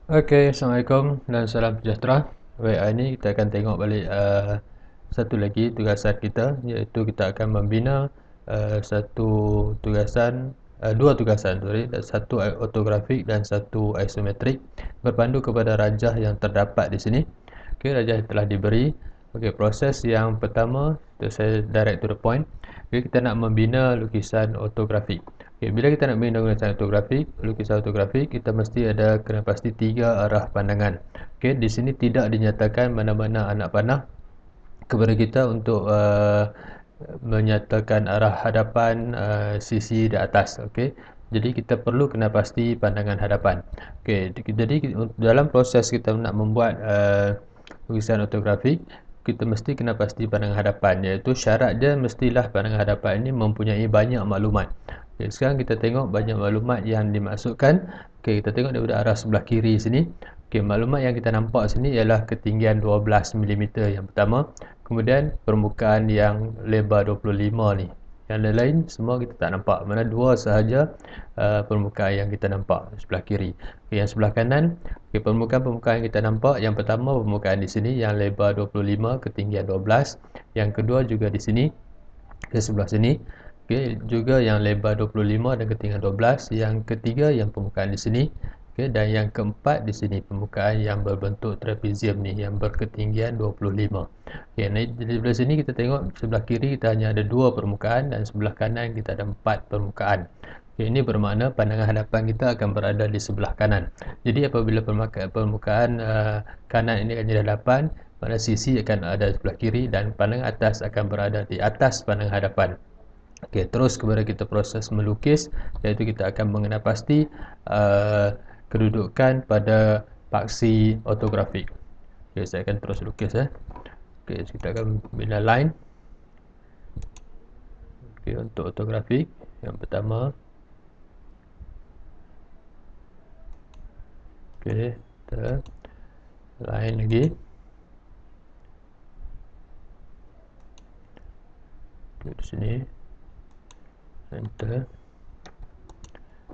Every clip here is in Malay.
Okey, Assalamualaikum dan salam sejahtera. Baik, hari ini kita akan tengok balik satu lagi tugasan kita, iaitu kita akan membina dua tugasan, satu ortografik dan satu isometrik berpandu kepada rajah yang terdapat di sini. Okey, rajah yang telah diberi. Okey, proses yang pertama, saya direct to the point. Okey, kita nak membina lukisan ortografik. Okay, bila kita nak bina lukisan ortografik, kita mesti ada kena pasti 3 arah pandangan. Okey, di sini tidak dinyatakan mana-mana anak panah kepada kita untuk menyatakan arah hadapan sisi di atas. Okey, jadi kita perlu kena pasti pandangan hadapan. Okey, jadi dalam proses kita nak membuat lukisan ortografik, kita mesti kena pasti pandangan hadapan, iaitu syarat dia mestilah pandangan hadapan ini mempunyai banyak maklumat. Okay, sekarang kita tengok banyak maklumat yang dimaksudkan. Okay, kita tengok daripada arah sebelah kiri sini. Okay, maklumat yang kita nampak sini ialah ketinggian 12 mm yang pertama. Kemudian permukaan yang lebar 25 ni. Yang lain semua kita tak nampak. Mana dua sahaja permukaan yang kita nampak sebelah kiri. Okay, yang sebelah kanan, okay, permukaan-permukaan yang kita nampak, yang pertama permukaan di sini yang lebar 25, ketinggian 12. Yang kedua juga di sini, ke sebelah sini. Okay, juga yang lebar 25 dan ketinggian 12. Yang ketiga yang permukaan di sini. Okay, dan yang keempat di sini permukaan yang berbentuk trapezium ni yang berketinggian 25. Okay, dari sini kita tengok sebelah kiri kita hanya ada 2 permukaan dan sebelah kanan kita ada 4 permukaan. Okay, ini bermakna pandangan hadapan kita akan berada di sebelah kanan. Jadi apabila permukaan kanan ini ada 8, pada sisi akan ada sebelah kiri dan pandangan atas akan berada di atas pandangan hadapan. Okey, terus kepada kita proses melukis, iaitu kita akan mengenal pasti kedudukan pada paksi ortografik. Okey, saya akan terus lukis Okey, kita akan bina line. Okey, untuk ortografik yang pertama. Okey, kita line lagi. Okey, di sini. Enter.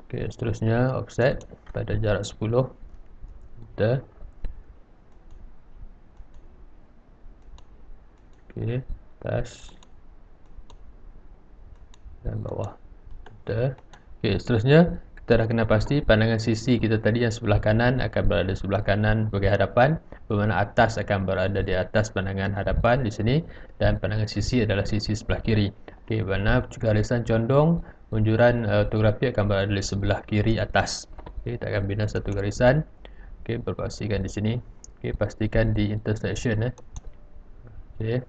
Okey, seterusnya offset pada jarak 10. Enter. Okey, atas dan bawah. Enter. Okey, seterusnya kita dah kena pasti pandangan sisi kita tadi yang sebelah kanan akan berada sebelah kanan sebagai hadapan, bermakna atas akan berada di atas pandangan hadapan di sini dan pandangan sisi adalah sisi sebelah kiri. Okey, bermakna garisan condong unjuran ortografi akan berada di sebelah kiri atas. Okey, kita akan bina satu garisan. Okey, berpastikan di sini. Okey, pastikan di intersection Okey.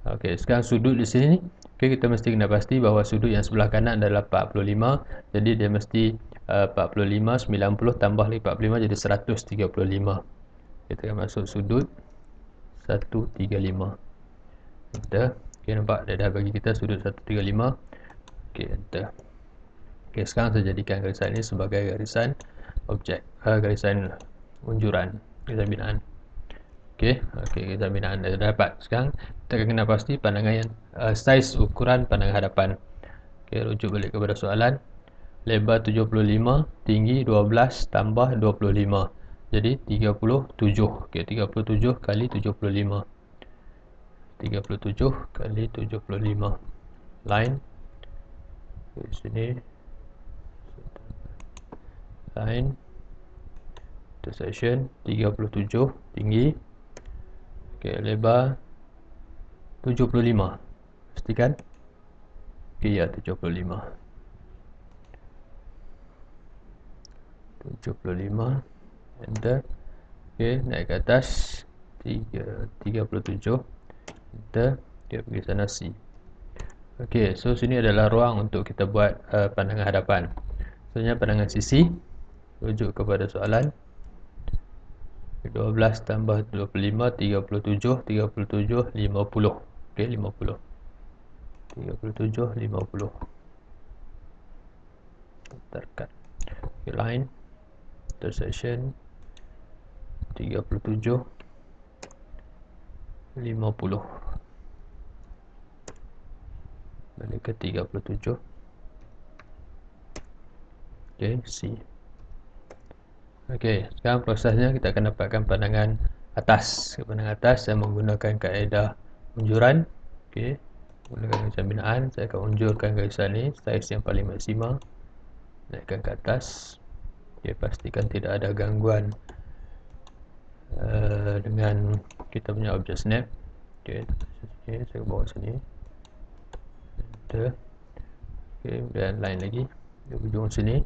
Okey, sekarang sudut di sini. Okey, kita mesti kena pasti bahawa sudut yang sebelah kanan adalah 45. Jadi dia mesti 45 90 tambah 45 jadi 135. Kita akan masuk sudut 135. Enter. Okey, nampak dia dah bagi kita sudut 135. Okey, enter. Okey, sekarang saya jadikan garisan ini sebagai garisan objek, garisan unjuran, garisan binaan. Okey, kita binaan dah dapat. Sekarang kita akan kena pasti pandangan yang saiz ukuran pandangan hadapan. Okey, rujuk balik kepada soalan. Lebar 75, tinggi 12 tambah 25. Jadi 37. Okey, 37 kali 75. 37 kali 75. Line. Di sini. Line. Intersection 37 tinggi. Okey, lebar 75. Pastikan. Okey, ya 75. 75. Enter. Okey, naik ke atas 37. Enter. Okey, pergi sana C. Okey, so sini adalah ruang untuk kita buat pandangan hadapan. Sebenarnya pandangan sisi. Rujuk kepada soalan. 12 tambah 25 37. 37 50. Okey, 50. 37 50. Terkat. Okey, line intersection 37 50. Balik ke 37. Okey, C. Okey, sekarang prosesnya kita akan dapatkan pandangan atas. Pandangan atas saya menggunakan kaedah unjuran. Okey, menggunakan garisan binaan, saya akan unjurkan garisan ni saiz yang paling maksima. Naikkan ke atas. Okey, pastikan tidak ada gangguan dengan kita punya objek snap. Okey, saya bawa sini. Enter. Okey, dan line lagi di ujung sini.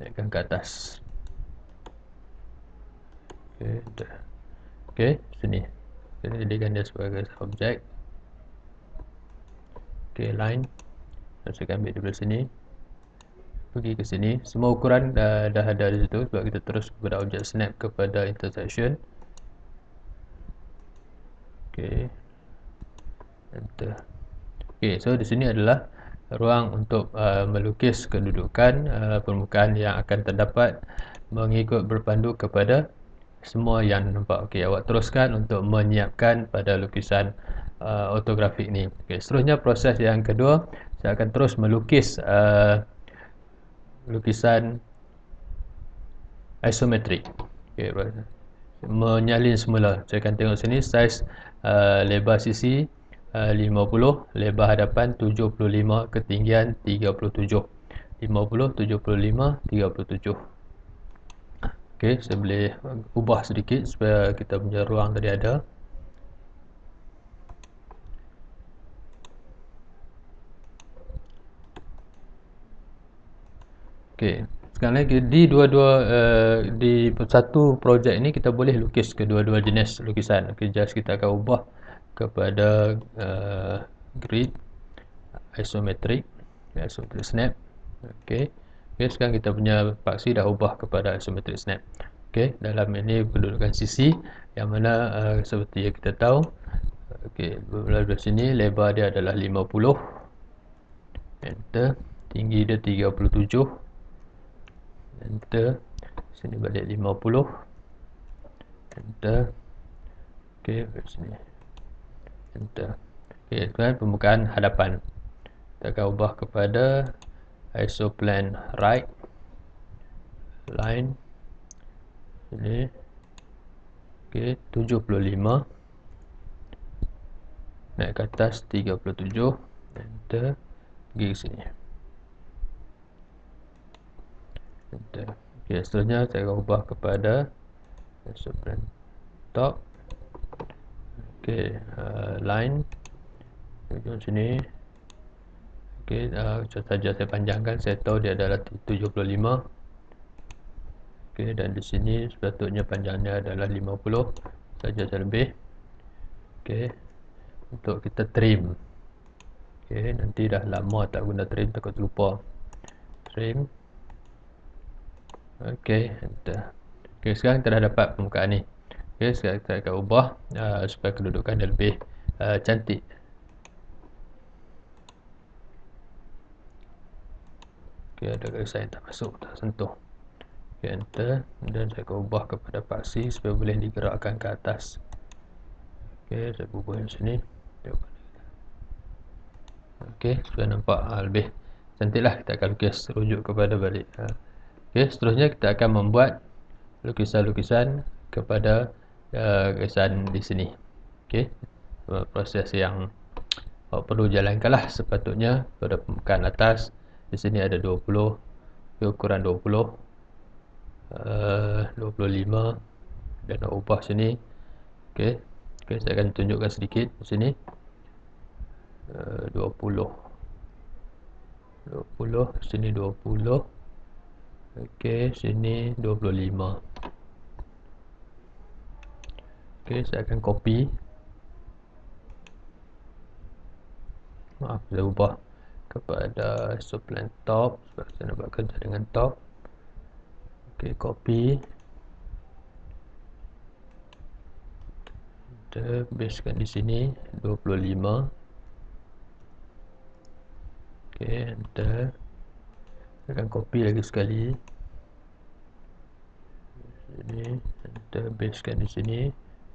Naikkan ke atas. Okey, enter. Okey, sini. Kita jadikan dia sebagai objek. Okey, line. Saya akan ambil dari sini. Pergi ke sini. Semua ukuran dah ada di situ sebab kita terus kepada objek snap kepada intersection. Okey. Enter. Okey, so di sini adalah ruang untuk melukis kedudukan permukaan yang akan terdapat mengikut berpandu kepada semua yang nampak. Okey, awak teruskan untuk menyiapkan pada lukisan ortografik ni. Okey, seterusnya proses yang kedua, saya akan terus melukis lukisan isometrik. Okey, menyalin semula. Saya akan tengok sini saiz lebar sisi 50, lebar hadapan 75, ketinggian 37. 50, 75, 37. Okey, saya boleh ubah sedikit supaya kita punya ruang tadi ada. Okey, sekarang lagi di di satu projek ini kita boleh lukis kedua-dua jenis lukisan. Okey, just kita akan ubah kepada grid isometric snap. Okey. Okey, sekarang kita punya paksi dah ubah kepada isometric snap. Okey, dalam ini kedudukan sisi yang mana seperti yang kita tahu. Okey, bermula dari sini lebar dia adalah 50. Enter. Tinggi dia 37. Enter. Sini balik 50. Enter. Okey, dari sini. Enter. Okey, sekarang permukaan hadapan. Kita akan ubah kepada isoplane right line sini. Okey, 75. Naik ke atas 37. Enter. Pergi ke sini. Enter. Okey, seterusnya saya akan ubah kepada isoplane top. Okey, line ujung sini. Okey, saja saya panjangkan, saya tahu dia adalah 75. Okey, dan di sini sepatutnya panjangnya adalah 50. Saja saya lebih. Okey, untuk kita trim. Okey, nanti dah lama tak guna trim, takut lupa. Trim. Okey, enter. Okey, sekarang kita dah dapat permukaan ni. Okey, sekarang kita akan ubah supaya kedudukan dia lebih cantik. Okey, ada garisan yang tak masuk, tak sentuh. Okey, enter. Dan saya akan ubah kepada paksi supaya boleh digerakkan ke atas. Okey, saya bubuh yang sini. Okey, supaya nampak lebih cantiklah. Kita akan lukis rujuk kepada balik. Okey, seterusnya kita akan membuat lukisan-lukisan kepada garisan di sini. Okey, proses yang perlu jalankanlah sepatutnya pada permukaan atas. Di sini ada 20, ukuran 20, 25 dan nak ubah sini. Okey, saya akan tunjukkan sedikit di sini. 20, sini 20. Okey, sini 25. Okey, saya akan copy. Maaf, saya ubah kepada isoplane top sebab saya nak buat kerja dengan top. Okey, copy. Kita basekan di sini 25. Okey, enter. Saya akan copy lagi sekali. Sini, enter, basekan di sini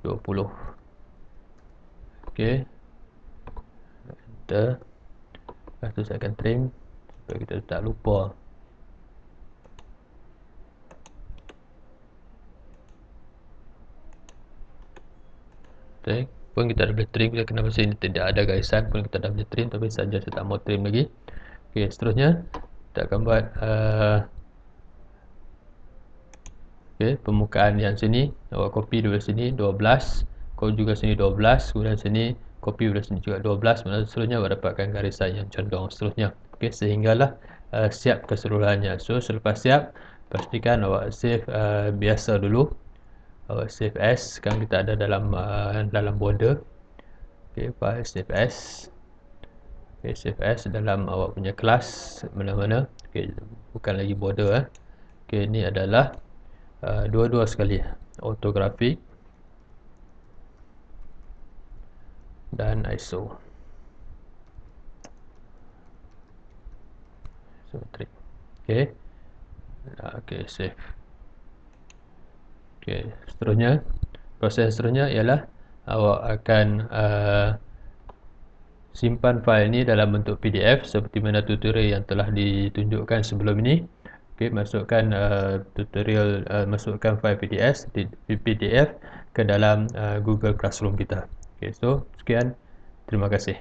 20. Okey. Enter. Lepas tu saya akan trim supaya kita tak lupa. Okay. Pun kita dah boleh trim, kenapa sini tidak ada garisan pun kita dah boleh trim, tapi saja saya tak mau trim lagi. Okay, seterusnya kita akan buat okay, permukaan yang sini awak copy dulu sini 12, kau juga sini 12, kemudian sini copy dulu sini juga 12, kemudian seterusnya awak dapatkan garisan yang condong seterusnya. Okay, sehinggalah siap keseluruhannya. So selepas siap, pastikan awak save biasa dulu, awak save as. Sekarang kita ada dalam border. Okay, file save as. Okay, save as dalam awak punya kelas mana-mana. Okay, bukan lagi border. Okay, ini adalah dua-dua sekali, orthographic dan ISO. Isometric. Okay. Okay, save. Okay, seterusnya, proses seterusnya ialah awak akan simpan file ini dalam bentuk PDF seperti mana tutorial yang telah ditunjukkan sebelum ini. Okay, masukkan tutorial, masukkan file PDF ke dalam Google Classroom kita. Okay, so sekian, terima kasih.